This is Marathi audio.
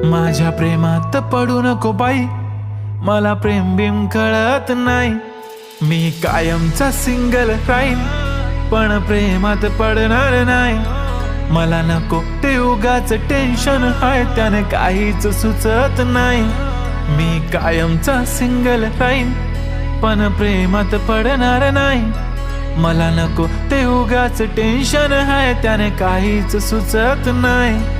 माझ्या प्रेमात पडू नको बाई, मला प्रेम बिम कळत नाही. मी कायमचा सिंगल राहीन, पण प्रेमात पडणार नाही. मला नको ते उगाच टेन्शन आहे, त्याने काहीच सुचत नाही. मी कायमचा सिंगल राहीन, पण प्रेमात पडणार नाही. मला नको ते उगाच टेन्शन आहे, त्याने काहीच सुचत नाही.